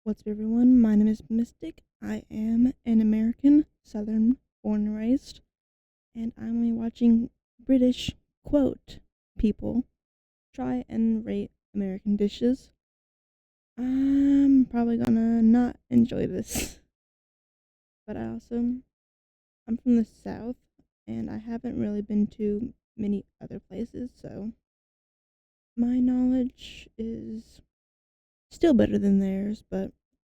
What's up, everyone? My name is Mistic. I am an American, Southern, born and raised, and I'm watching British, quote, people try and rate American dishes. I'm probably gonna not enjoy this, but I'm from the South, and I haven't really been to many other places, so my knowledge is still better than theirs, but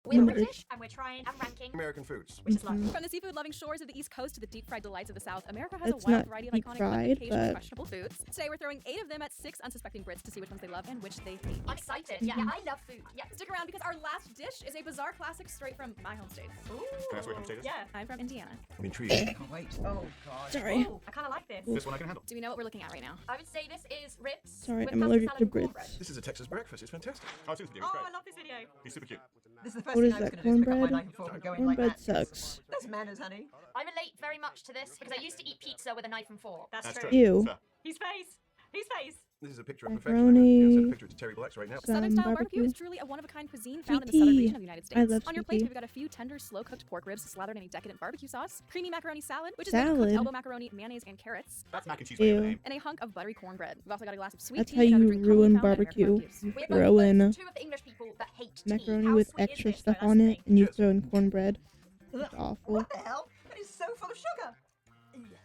We're limited. British, and we're trying and ranking American foods. which is lovely. From the seafood-loving shores of the East Coast to the deep-fried delights of the South, America has It's a wide not variety of deep iconic fried, but occasionally but- questionable foods. Today we're throwing 8 of them at 6 unsuspecting Brits to see which ones they love and which they hate. I'm excited. Yeah, I love food. Yeah. Stick around because our last dish is a bizarre classic straight from my home state. Ooh. Can I ask where your home state is? Yeah. I'm from Indiana. I'm intrigued. Can't wait. Oh, God. Sorry. Ooh, I kind of like this. This one I can handle. Do we know what we're looking at right now? I would say this is ribs. Sorry, with I'm pasta allergic salad to and cornbread. Brits. This is a Texas breakfast. It's fantastic. Oh, I've seen this video. Oh, It's I great. love this video. He's super cute. This is the first What thing is I was that, going to do is pick up my cornbread? knife and fork and go in like Cornbread that. sucks. There's manners, honey. I relate very much to this because I used to eat pizza with a knife and fork. That's That's true. true. Ew. Fair. His face. His face. This is a picture of Macaroni. perfection. Send a picture to Terry Black's right now. Some Southern-style barbecue barbecue. is truly a one-of-a-kind cuisine found in the southern region of the United I States. love On your plate, sweetie. we've got a few tender, slow-cooked pork ribs slathered in a decadent barbecue sauce, creamy macaroni salad, which is made with cooked Salad? elbow macaroni, mayonnaise, and carrots, That's mac and cheese flavor Ew. name. and a hunk of buttery cornbread. We've also got a glass of sweet That's tea how and other you drink commonly ruin found at American barbecue. barbecues. You We're throw both in two of the English people that hate tea. macaroni How with sweet is extra this, stuff though? on That's the it, thing. and you Cheers. throw in cornbread. It's Ugh. awful. What the hell? It is so full of sugar.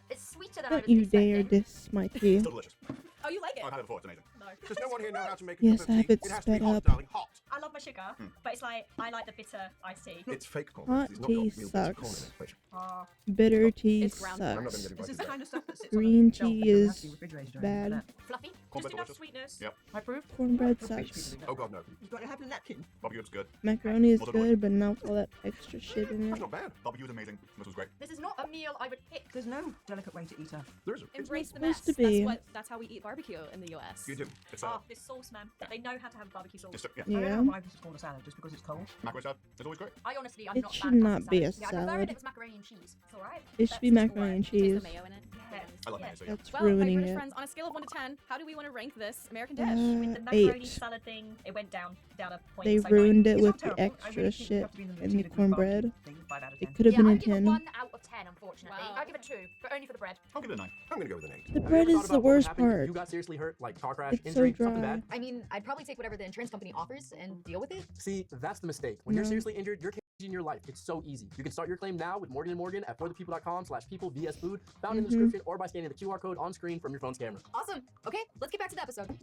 It's sweeter than I was Don't you dare expecting. diss my tea. Still delicious. Oh, you like it? I've had it before. It's amazing. No. Does no one here know how to make a Yes, cup I of have tea? it It has to be sped hot, up. darling. Hot. I love my sugar, but it's like I like the bitter iced tea. It's fake corn. Hot It's not tea got real bits of corn in sucks. it, which- Oh. Bitter tea It's ground I'm not going sucks. to get This is invited the back. kind of stuff that sits Green on a shelf tea that doesn't have is to be refrigerated or bad. anything like that. Fluffy. Cornbread Just enough delicious. sweetness. Yep. I approve. Cornbread For rich sucks. people, Oh god, no. You've got to have a napkin. Barbecue was good. Macaroni is Well done, good, but not with all that extra shit in That's it. not bad. Barbecue was amazing. This was great. This is not a meal I would pick. There's no delicate way to eat her. There is a. Embrace the supposed mess. to be. That's how we eat barbecue in the U.S. You do. It's Oh, this sauce, man. They know how to have barbecue sauce. It's yeah. I don't Yeah. know why this is called a salad, just because it's cold. Macaroni salad. It's always great. I honestly, I'm It not should that not fussy be a salad. Yeah, I prefer it salad. if it's macaroni and cheese. It's alright. It should be macaroni and Is cheese. the mayo in it? Yeah. I love Yeah. mayo, so yeah. That's Well, my ruining British it. friends, on a scale of 1 to 10, how do we want to rank this American dish? With the macaroni 8. salad thing, it went down a point. They so ruined it It's with not the terrible. I extra really think you shit have to be in the mood and to the eat a good cornbread. barbecue thing. 5 out of 10. It could have Yeah, been I a would give it 10. 1 out of 10, unfortunately. Wow. I'll give it 2, but only for the bread. I'll give it a 9. I'm going to go with an 8. The bread is the worst part. You got seriously hurt, like car crash, It's so injury, something dry. bad. I mean, I'd probably take whatever the insurance company offers and deal with it. See, that's the mistake. When you're No. seriously injured, you're changing your life. It's so easy. You can start your claim now with Morgan & Morgan at forthepeople.com/people_vs_food, found in the description, or by scanning the QR code on screen from your phone's camera. Awesome. Okay, let's get back to the episode.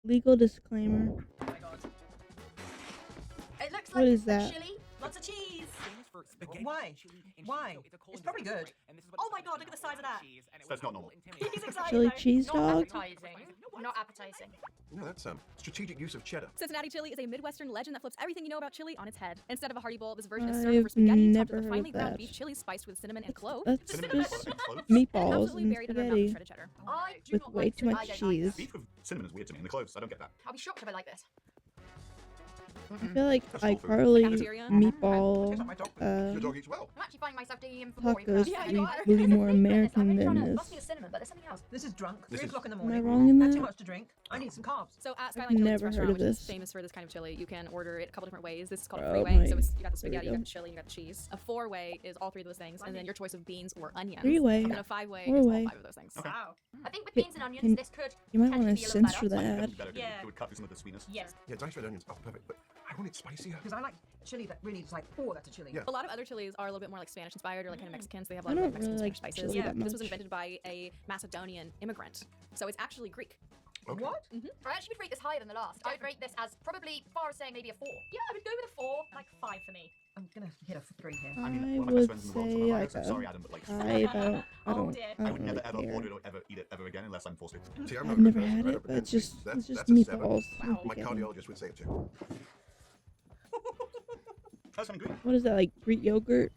Legal disclaimer. Oh my god. It looks What like is a that? chili. Lots of cheese. Why? Why? It's probably good. Oh my god, look at the size of that. That's not normal. He's excited. Chili though. cheese Not dog? appetizing. Not appetizing. No, that's strategic use of cheddar. Cincinnati chili is a Midwestern legend that flips everything you know about chili on its head. Instead of a hearty bowl, this version is served over I've spaghetti topped never with a heard finely of ground that. beef chili spiced with cinnamon and clove. That's Cinnamon and just cloves? and meatballs absolutely and buried under a mountain of spaghetti shredded cheddar. I do with not way like too chili. much I don't like cheese. this. Beef with cinnamon is weird to me. And the cloves, I don't get that. I'll be shocked if I like this. I feel like That's soul food. iCarly Cafeteria. meatball Tastes like my dog. Your dog eats well. I'm actually finding myself digging in for more. tacos Yeah, would you be are. really more Goodness, American I'm really than trying to this. lost me the cinnamon, but there's something else. This is drunk. This 3 is- o'clock in the Am I morning. wrong in Had too that? much to drink. I need some carbs. So at I've Skyline Chili's never heard restaurant, of which is this. famous for this kind of chili, you can order it a couple different ways. This is called a Oh three-way. my- So it's, you got the there we spaghetti, you go. got the chili, you got the cheese. A four-way is all 3 of those things, and then your choice of beans or onions. 3-way. And a 5-way is all Four-way. 5 of those things. Wow. I think with Can- beans and onions, can- this could You might potentially want be to a little censor better. It that. would be better. Yeah. It would cut through some of the sweetness. Yes. Yeah, diced red onions. Oh, perfect. But I want it spicier. Because I like chili that really is like, oh, that's a chili. Yeah. A lot of other chilies are a little bit more like Spanish inspired or like kind of Mexican, so they have a I lot of don't Mexican really Spanish like spices. chili that This was much. invented by a Macedonian immigrant, so it's actually Greek. Okay. What? I actually would rate this higher than the last. I would rate this as probably far as saying maybe a 4. Yeah, I would go with a 4. Like 5 for me. I'm going to hit a 3 here. I mean, I one of my best would friends in the world, say so like I'm sorry, Adam, but like, 5 out. I Oh don't. dear. I I don't would never really ever care. order or ever eat it ever again unless I'm forced to. See, I'm I've not never good had person. I it, don't but it's pretend just to. it's just That's a 7. meatballs. Wow. My Okay. cardiologist would say it too. That's something good. What is that, like Greek yogurt?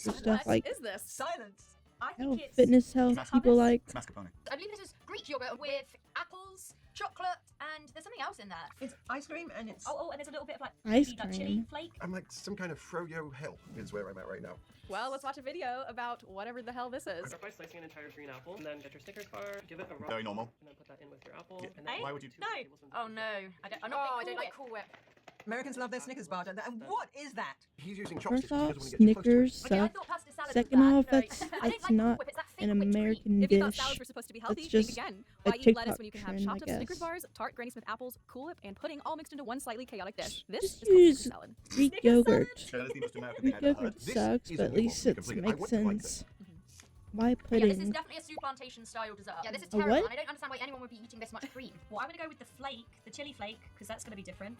The What stuff like is this? Silence. I health, think it's fitness, health It's people hummus. like. It's mascarpone. I believe this is Greek yogurt with apples, chocolate, and there's something else in there. It's ice cream and it's... Oh, and there's a little bit of like Ice like chili cream. flake. I'm like some kind of froyo hell is where I'm at right now. Well, let's watch a video about whatever the hell this is. Start by slicing an entire green apple, and then get your Snickers bar, give it a roll, Very normal. and then put that in with your apple. Yeah. And then Why would you? No. Oh no. I don't like Cool Whip. Americans love their Snickers bar, don't they? And what is that? He's using chopsticks. First He off, doesn't want to get too close to it. Snickers Okay, I suck. thought pasta salad was Second bad. off, No, that's I don't like not Cool Whip. It's that an fake whipped cream. American If you thought dish. salads were supposed to be healthy, That's think just again. a Why eat TikTok lettuce when you can have trend, I chopped up Snickers guess. bars, tart Granny Smith apples, Cool Whip, and pudding all mixed into one slightly chaotic dish? This Just is called use Snickers salad. Greek Snickers yogurt. Yeah, that's the most American Greek thing I've ever heard. yogurt This sucks, is but a at new least one it completely. I makes wouldn't like sense. this. Why Yeah, this is pudding? definitely a soup plantation style dessert. Yeah, this is A terrible. what? And I don't understand why anyone would be eating this much cream. Well, I'm gonna go with the flake, the chili flake, because that's gonna be different.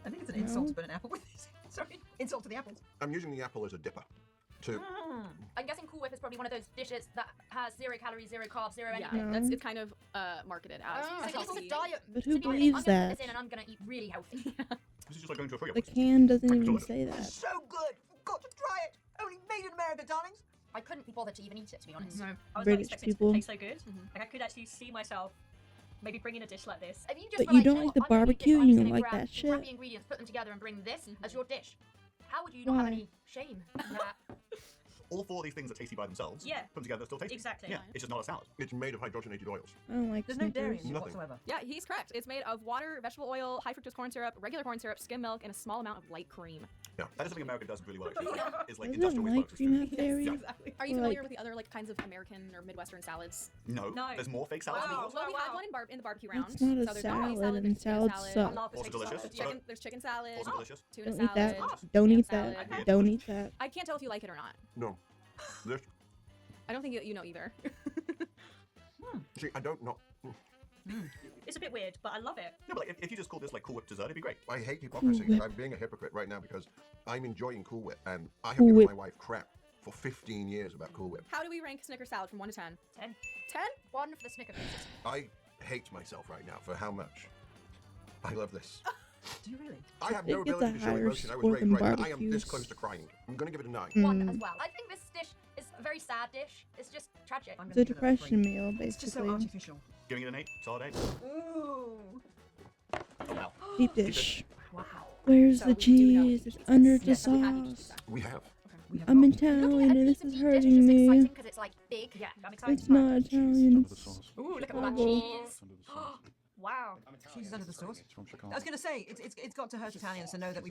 I think it's an insult No. to put an apple with this. Sorry, insult to the apples. I'm using the apple as a dipper. Too. I'm guessing Cool Whip is probably one of those dishes that has 0 calories, 0 carbs, 0 Yeah, anything. that's No. it's kind of marketed as So this is healthy. a diet. But so who you're gonna believes I'm gonna put that? this in and I'm gonna eat really healthy. This is just like going to a Froyo The place. can doesn't even Delicious. say that. So good. You've got to try it. Only made in America, darlings. I couldn't be bothered to even eat it, to be honest. No, I was not British expecting people. it to taste so good. Like I could actually see myself maybe bringing a dish like this. If you just But were you like, don't know like what, the I'm gonna eat this, barbecue I'm and just you gonna like grab that shit? crappy ingredients, put them together, and bring this as your dish. How would you not have Why? any shame? in that? All four of these things are tasty by themselves. Yeah. Put them together, they're still tasty. Exactly. Yeah, it's just not a salad. It's made of hydrogenated oils. I don't like There's no dairy Snickers. in it Nothing. whatsoever. Yeah, he's correct. It's made of water, vegetable oil, high fructose corn syrup, regular corn syrup, skim milk, and a small amount of light cream. Yeah, that is something America does really well. Actually. Is like Doesn't industrial waste light products. cream food. have dairy? Yeah. Exactly. Are you Or, familiar like- with the other like kinds of American or Midwestern salads? No, No. there's more fake salads. Wow. Well, we wow. had one in the barbecue round. It's not a so there's barbecue salad, and there's potato salads salad, suck. I love Also potato delicious. salad. There's chicken salad, Also delicious. tuna Don't eat that. salad. Don't ham eat that. salad. Don't eat that. I can't tell if you like it or not. No. This, I don't think you know either. see, I don't know. It's a bit weird, but I love it. No, but like, if you just call this like Cool Whip dessert, it'd be great. I hate Cool hypocrisy. Whip. I'm being a hypocrite right now because I'm enjoying Cool Whip, and I have Cool given Whip. my wife crap for 15 years about Cool Whip. How do we rank Snickers salad from 1 to 10? 10. 10? One for the Snicker pieces. I hate myself right now for how much I love this. Do you really? I have It no gets ability a to show higher emotion. I was score raised than right. I am this barbecues. close to crying. I'm gonna give it a 9. One Mm. as well. I think this dish is a very sad dish. It's just tragic. I'm It's a gonna give it a depression 3. meal, It's just so basically. artificial. Giving it an 8. Solid 8. Ooh. Oh, wow. Deep dish. Wow. Where's So the we do know cheese? It's pizzas. under the Yes, we had each sauce. pizza. We have. We have I'm not. Italian Looking at a and this piece of is meat dish is hurting just me. exciting because it's like big. Yeah, I'm excited. It's not Italian. It's Ooh, look at all that Chicago. cheese. Wow. Cheese is under the sauce. I was going to say, it's got to hurt Italians to know that we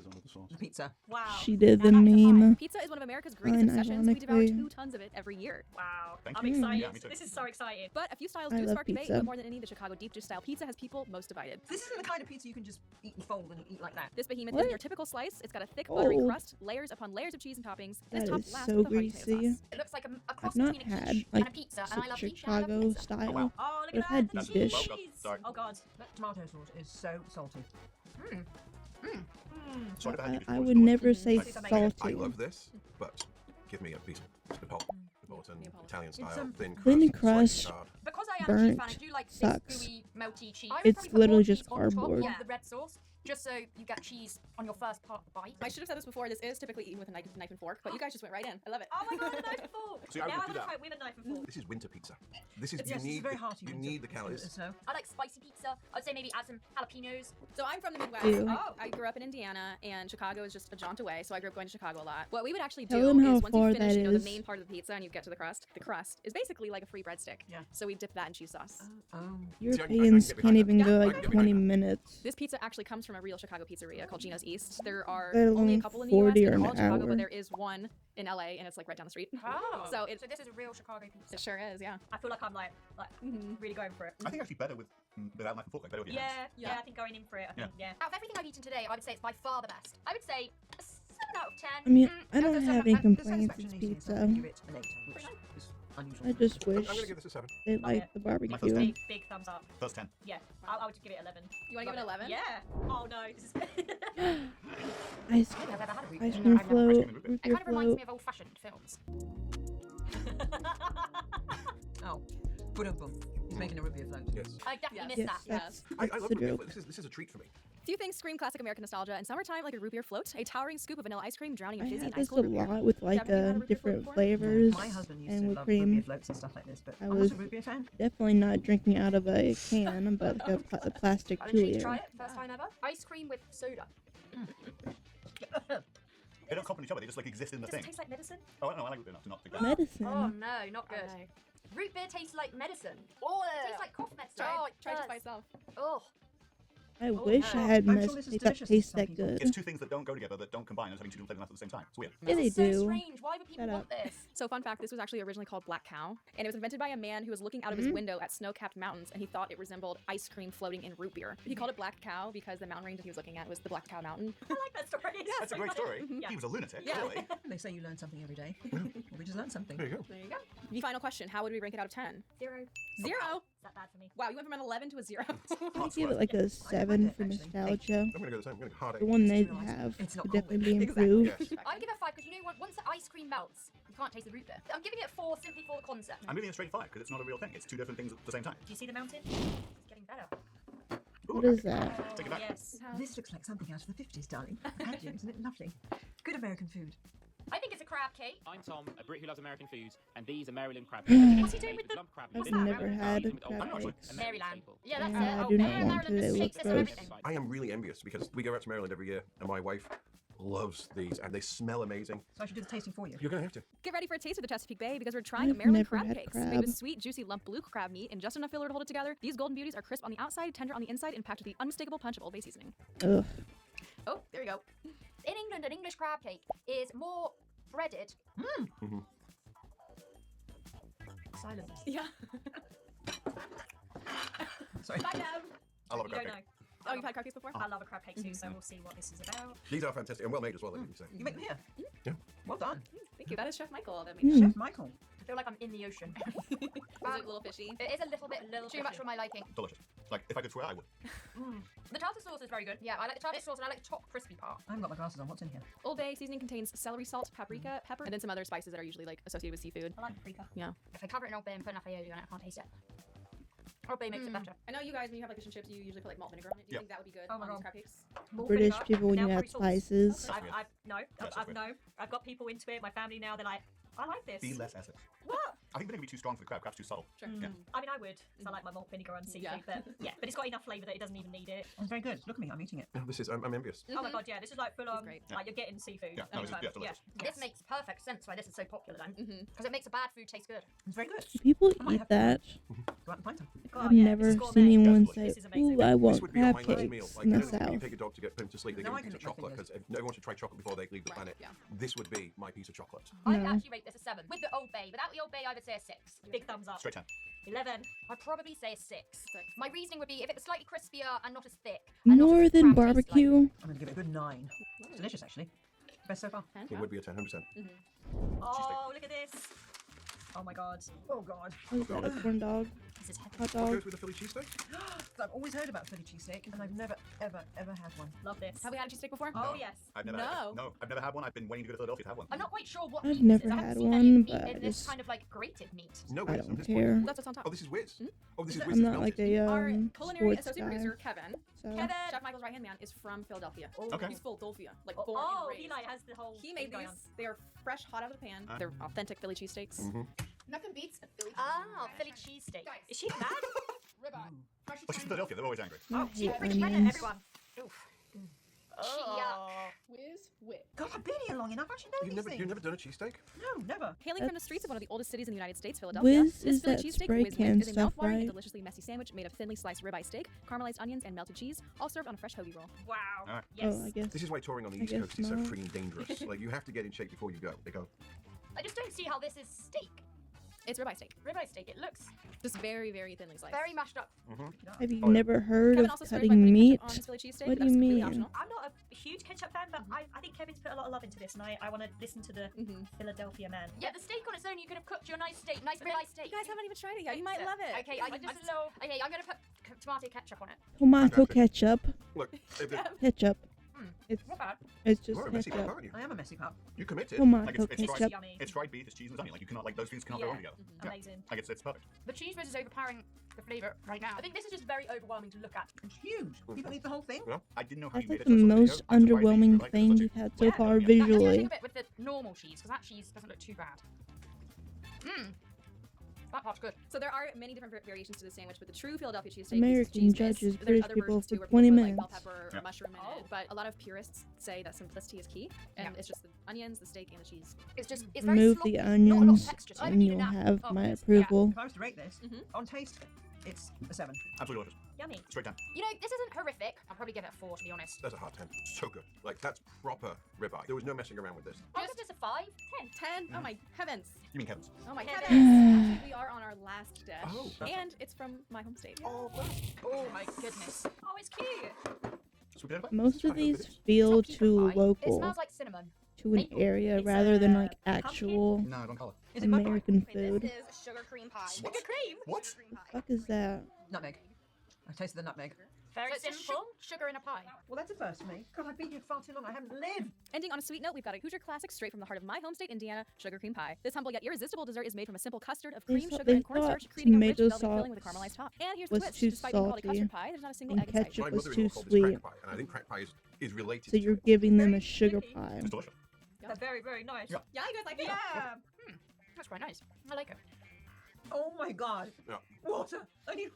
the pizza. Wow. She did the Now back to pie. meme. Pizza is one of America's greatest Fine, obsessions. We devour ironically. 2 tons of it every year. Wow. Thank I'm you. excited. Yeah, me too. This is so exciting. But a few styles I do love spark debate, pizza. but more than any, the Chicago deep dish style pizza has people most divided. This isn't the kind of pizza you can just eat and fold and eat like that. This behemoth What? isn't your typical slice. It's got a thick, buttery Oh. crust, layers upon layers of cheese and toppings, and it's That topped is last so with a hearty tomato greasy. sauce. It looks like a cross I've not between a had quiche like and a pizza, and I love such quiche and I love Chicago pizza. style. wow. Oh, look But at I've had that. deep The dish. cheese. Well done. Sorry. Oh god. That tomato sauce is so salty. Sorry if I had you I before, would it's never delicious. say This is amazing. I salty. love this, but give me a piece of Neapolitan Italian style thin crust. Thin slightly crust. charred. Because I am a cheese fan, I Burnt do like this sucks. gooey, melty cheese. It's literally just cardboard. Yeah. The red sauce, just so you get cheese on your first bite. I should have said this before. This is typically eaten with a knife and fork, but you guys just went right in. I love it. Oh my god, a knife and fork. See, I now would I do want to that. try it with a knife and fork. This is winter pizza. This is Yes, you it's need very the, hearty. you winter. need the calories. Snow. I like spicy pizza. I'd say maybe add some jalapenos. So I'm from the Midwest. Ew. I grew up in Indiana, and Chicago is just a jaunt away. So I grew up going to Chicago a lot. What we would actually Tell do them how is once far you finish, that the is. main part of the pizza, and you get to the crust is basically like a free breadstick. Yeah. So we dip that in cheese sauce. Oh. Europeans get can't behind even that. go Yeah, I like can get 20 behind minutes. This pizza actually comes from a real Chicago pizzeria called Gino's East. There are Let only a alone couple in the US 40 or and an all in Chicago, hour. but there is one in LA, and it's like right down the street. Oh. So So this is a real Chicago pizza. it sure is, yeah. I feel like I'm like really going for it. I think actually better with without knife and fork, like better with your Yeah, hands. yeah, I think going in for it. I think, yeah. Out of everything I've eaten today, I would say it's by far the best. I would say a 7 out of 10. I mean, I I'll don't go have 7 any out of 10. complaints. Satisfaction It's needs to be pizza. something, give it an 8, which is unusual. I just wish I'm gonna give this a 7. they Love liked it. the My first barbecue. take. Big thumbs up. First 10. Yeah, I would give it 11. You want to give it 11? Yeah. Oh no, this is. Ice, I've never had a root ice beer. cream I've never- float, cream and root It beer kind of reminds float. me of old-fashioned films. Oh, boom. He's making a root beer float. Yes. I definitely Yes. missed Yes, that. that's, I that's love the root beer. joke. This is a treat for me. Few things scream classic American nostalgia, and summertime like a root beer float, a towering scoop of vanilla ice cream drowning in I fizzy had and ice this a cold root beer. lot with like Have you had a root beer different float before? flavors My husband used and to whipped love root beer cream. floats and stuff like this, but I I'm not was- a root beer fan. Definitely not drinking out of a can, but like a plastic I'm intrigued to Tulier. try it. First time ever. Ice cream with soda. They don't complement each other. They just like exist in the Does it thing. taste like medicine? Oh no, I like root beer enough to not think that. Medicine. Oh no, not good. Aye. Root beer tastes like medicine. Oh, it tastes like cough medicine. Try Oh, it just by itself. Oh. I wish I had I'm sure this is Mistic that delicious to tastes some that people. good. It's two things that don't go together, that don't combine as having two different flavors at the same time. It's weird. Yeah, they This is do. so strange. Why would people Shut want up. this? So fun fact, this was actually originally called Black Cow, and it was invented by a man who was looking out of his window at snow-capped mountains, and he thought it resembled ice cream floating in root beer. He called it Black Cow because the mountain range that he was looking at was the Black Cow Mountain. I like that story. It's That's a so great funny. story. Yeah. He was a lunatic, Yeah. really. They say you learn something every day. Well, we just learned something. There you go. There you go. The final question, how would we rank it out of 10? 0. 0? Is that bad for me? Wow, you went from an 11 to a 0. I give it like a 7 for actually. nostalgia. I'm gonna go the same. I'm gonna go hard The eight. one they realised have it's not could cold. definitely be Exactly. improved. Yes. I give it 5 because you know what? Once the ice cream melts, you can't taste the root beer. I'm giving it 4 simply for the concept. I'm giving it a straight 5 because it's not a real thing. It's two different things at the same time. Do you see the mountain? It's getting better. What is that? Take it back. Yes. This looks like something out of the 50s, darling. Thank you, isn't it lovely? Good American food. I think it's a crab cake. I'm Tom, a Brit who loves American foods, and these are Maryland crab What's he doing with the- I've never had crab cakes. Maryland. Yeah, that's Yeah, it. I do not Maryland, want to. the They look shake system, gross. everything. I am really envious because we go out to Maryland every year, and my wife loves these, and they smell amazing. So I should do the tasting for you. You're gonna have to. Get ready for a taste of the Chesapeake Bay because we're trying I've a Maryland never crab had cakes. crab. Made with sweet, juicy lump blue crab meat and just enough filler to hold it together. These golden beauties are crisp on the outside, tender on the inside, and packed with the unmistakable punch of Old Bay seasoning. Ugh. Oh, there you go. In England, an English crab cake is more breaded. Silence. Yeah. Sorry. Bye now. I love a You crab don't cake. know. Oh, you've had crab cakes before? I love a crab cake too, so we'll see what this is about. These are fantastic and well made as well. Let me say. You make them here? Yeah. Well done. Thank you. That is Chef Michael that made Chef Michael. I feel like I'm in the ocean. Is it a little fishy? It is a little bit too much for my liking. Delicious. Like, if I could swear, I would. The tartar sauce is very good. Yeah, I like the tartar sauce and I like the top crispy part. I haven't got my glasses on. What's in here? Old Bay seasoning contains celery salt, paprika, pepper, and then some other spices that are usually like associated with seafood. I like paprika. Yeah. If I cover it in Old Bay and put enough aioli on it, I can't taste it. Old Bay makes it better. I know you guys, when you have like fish and chips, you usually put like malt vinegar on it. Do you Yeah. think that would be good Oh my on these God. crab cakes? More British vinegar, people, when now you add curry sauce. spices. I've got people into it. My family now, they're like, I like this. Be less Essex. What? I think vinegar would be too strong for the crab. Crab's too subtle. Sure. I mean, I would. So I like my malt vinegar on seafood, Yeah. but it's got enough flavour that it doesn't even need it. It's very good. Look at me. I'm eating it. Oh, this is. I'm envious. Oh my god, yeah, this is like full on. great. Like you're getting seafood. Yeah, no, every it's- time. yeah, delicious. This makes perfect sense why this is so popular then. Because it makes a bad food taste good. It's very good. Do people might eat have that? Go out and find some. God, I've yeah, never this is seen gourmet. anyone This say, is amazing. "Ooh, I This want would be on crab my last meal. cakes" Like, in you the know, when you South. take a dog to get put him to sleep, they No, give I him a piece can of lick my chocolate because everyone should try chocolate before they leave the planet. yeah. This would be my piece of chocolate. I No. actually rate this a 7. With the Old Bay. Without the Old Bay, I would say a 6. Big thumbs up. Straight 10. 11. I'd probably say a 6. Six. My reasoning would be if it was slightly crispier and not as thick. And not as Northern crab tastes barbecue. I'm going to give it a good 9. It's delicious, actually. Best so far. It would be a 10, 100%. Oh, look at this. Oh my god. Oh, God. What is that? A corn dog? This is heaven. Hot What dog? goes with the Philly cheesesteak? I've always heard about Philly cheesesteak, and I've never, ever, ever had one. Love this. Have we had a cheesesteak before? Oh yes. I've never No. had it. No, I've never had one. I've been waiting to go to Philadelphia to have one. I'm not quite sure what I've meat never this is. I had haven't seen any one, meat but in I this just- kind of like grated meat. No, I Wiz, don't this care. point. That's what's on top. Oh, this is Wiz. Oh, this is I'm Wiz. not like a Our culinary sports associate guy. producer, Kevin. So Kevin. Chef Michael's right-hand man is from Philadelphia. Okay. He's Philadelphia, like born Oh, and he raised. like has the whole. He made thing going these. They are fresh, hot out of the pan. They're authentic Philly cheesesteaks. Nothing beats a Philly Ah, Philly cheesesteak. Is she mad? ribeye. Fresh Oh, she's from Philadelphia. They're always angry. I Oh, she's hate pretty pregnant, onions. everyone. Oof. Yuck. Whiz whip. God, I've been here long enough. I should know You've these never, things. you've never done a cheesesteak? No, never. Hailing from the streets of one of the oldest cities in the United States, Philadelphia, Whiz this is Philly that cheesesteak spray Whiz can Whiz is a stuff, mouth-watering and right? deliciously messy sandwich made of thinly sliced ribeye steak, caramelized onions, and melted cheese, all served on a fresh hoagie roll. Wow. Alright. Yes. Oh, I guess. This is why touring on the I East guess Coast is so not. freaking dangerous. Like, you have to get in shape before you go. They go, I just don't see how this is steak. It's ribeye steak, Ribeye steak. It looks just very, very thinly sliced. very mashed up. Have you Oh, yeah. never heard Kevin of also swears by cutting putting meat? ketchup on his Philly cheesesteak. What do That's you completely mean? optional. I'm not a huge ketchup fan, but I think Kevin's put a lot of love into this, and I want to listen to the Philadelphia man. Yeah, the steak on its own, you could have cooked your nice steak, nice ribeye steak. You guys haven't even tried it yet. You might love it. Okay, okay, I'm gonna put tomato ketchup on it. Tomato ketchup. look, if it- Ketchup. It's Not bad. it's just you're a messy pop, ketchup. aren't you? I am a messy pup. You committed. Tomato Like, it's ketchup. fried, Yummy. it's fried beef, it's cheese and lasagna. Like, you cannot, like, those things cannot go Yeah. wrong together. Yeah. Amazing. Like, it's perfect. The cheese whiz is overpowering the flavour right now. I think this is just very overwhelming to look at. It's huge. People eat the whole thing. Well, I didn't know how That's you made like it. the till I saw most video. I'm surprised that you underwhelming like it thing such a- you've had so Yeah, far Now, let's try visually. a bit with the normal cheese, because that cheese doesn't look too bad. Mmm. That part's good. So there are many different variations to the sandwich, but the true Philadelphia cheesesteak American uses cheese judges whiz. There's British other people versions too, for where 20 people put, like, bell minutes. pepper or Yeah. mushroom in it. But a lot of purists say that simplicity is key, and it's just the onions, the steak, and the cheese. It's just, it's very Remove sloppy. the Not a lot of onions texture to it. I and don't need you'll enough have of my this. approval. If I was to rate this, on taste, it's a 7. Absolutely delicious. Yummy. Straight down. You know, this isn't horrific. I'll probably give it a 4, to be honest. That's a hard 10. So good. Like, that's proper ribeye. There was no messing around with this. I'll give this a 5. 10. Oh my heavens. You mean Kevin's? Oh my Heavens. heavens. Actually, we are on our last dish. Oh, that's and it's from my home state. Oh, Oh my goodness. Oh, it's cute. Sweet potato pie? Most of Kind of these it is. feel It's not too pecan pie. It local smells like cinnamon. to an maple. area It's, rather than like pumpkin? actual No, I don't call it. Is it mud pie? American food. This is sugar cream pie. What? Cream. What? Sugar cream pie. Fuck is that? Nutmeg. I tasted the nutmeg. Very So it's just simple. sugar in a pie. Well, that's a first for me. God, I've been here far too long. I haven't lived. Ending on a sweet note, we've got a Hoosier classic straight from the heart of my home state, Indiana, sugar cream pie. This humble yet irresistible dessert is made from a simple custard of cream, sugar, and cornstarch, creating a rich, tomato velvety filling with a sauce caramelized top. And here's was the twist. too Despite being called a salty, custard pie, there's not a single and egg inside. ketchup My was mother-in-law too called this sweet. cracker pie, and I think cracker pie is related So to you're it. giving them a Very sugar sticky. pie. It's delicious. They're very, very nice. Yeah. Yeah, you guys like it? Yeah. That's quite nice. I like it. Oh my God. Yeah. Water. I need.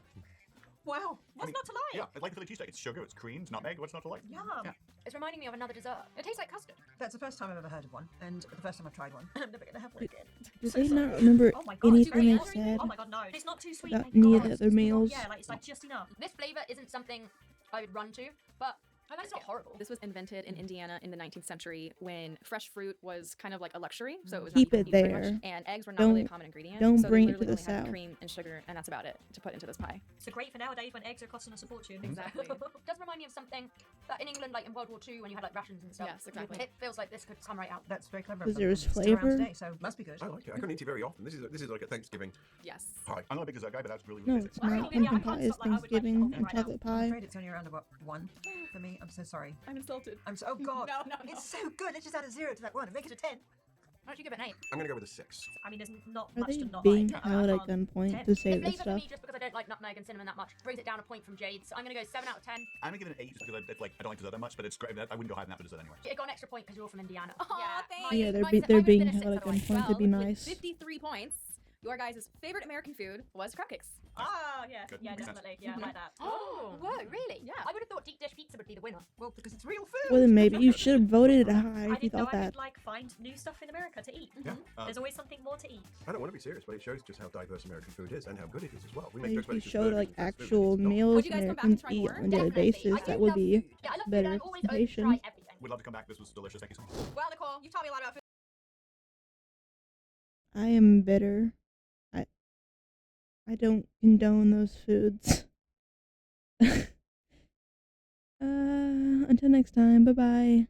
Wow. What's not to like? Yeah, I like the Philly cheesesteak. It's sugar, it's cream, it's nutmeg. What's not to like? Yum. Yeah. It's reminding me of another dessert. It tastes like custard. That's the first time I've ever heard of one, and the first time I've tried one. I'm never gonna have one again. Do they not remember Oh my God. anything it's they very said? Oh my God, no. It's not too sweet. about thank any God. of the It's other not- meals? Yeah, like it's like just enough. This flavor isn't something I would run to, but it's not horrible. This was invented in Indiana in the 19th century when fresh fruit was kind of like a luxury, so it was Keep not it eaten very much, there. and eggs were not really a Don't- common ingredient. don't so they bring it to literally the only had South. cream and sugar, and that's about it to put into this pie. So great for nowadays when eggs are costing us a fortune. Exactly. It does remind me of something that in England, like in World War II, when you had like rations and stuff. Yes, exactly. It feels like this could come right out. That's very clever. Was of them, there and it's still around flavor? Today, so must be good. I like it. I couldn't eat it very often. This is like a Thanksgiving Yes. pie. I'm not a big dessert guy, but that's really, No, really it's tasty. Wow. not. Yeah, I Pumpkin can't pie stop, is like, I would like the Thanksgiving whole thing and right now. chocolate I'm pie. afraid it's only around about 1 for me. I'm so sorry. I'm insulted. I'm so. Oh God. No, no, no. It's so good. Let's just add a 0 to that 1 and make it a 10. Why don't you give it an 8? I'm gonna go with a 6. I mean, there's not Are much they to not being like. held I at can't- gunpoint 10. to say The this flavour for me, stuff? just because I don't like nutmeg and cinnamon that much, brings it down a point from Jade. So I'm gonna go 7 out of 10. I'm gonna give it an 8 just because I don't like dessert that much, but it's great. I wouldn't go higher than that for dessert anyway. It got an extra point because you're all from Indiana. Aw, thanks. Yeah, they're mine be- is- they're mine would've being been a 6 held at otherwise. gunpoint to be Well, with nice. 53 points, your guys' favorite American food was crab cakes. Ah, yeah, Good. yeah, Makes sense. definitely. Yeah, I like that. Oh, whoa, really? Yeah. I would have thought deep dish pizza would be the winner. Well, because it's real food. Well, then maybe you should have voted it high I if you didn't know thought I that. would like find new stuff in America to eat. Yeah. There's always something more to eat. I don't want to be serious, but it shows just how diverse American food is and how good it is as well. We make If jokes about you it's just showed burgers like and fast food, actual it's not. meals Would you guys come back to Americans try eat more? on a daily Definitely. basis, I do that would love be food. Yeah, I love better food. I'm always open to representation. try everything. Would love to come back. This was delicious. Thank you so much. Well, Nicole, you've taught me a lot about food. I am bitter. I don't condone those foods. Until next time, bye bye.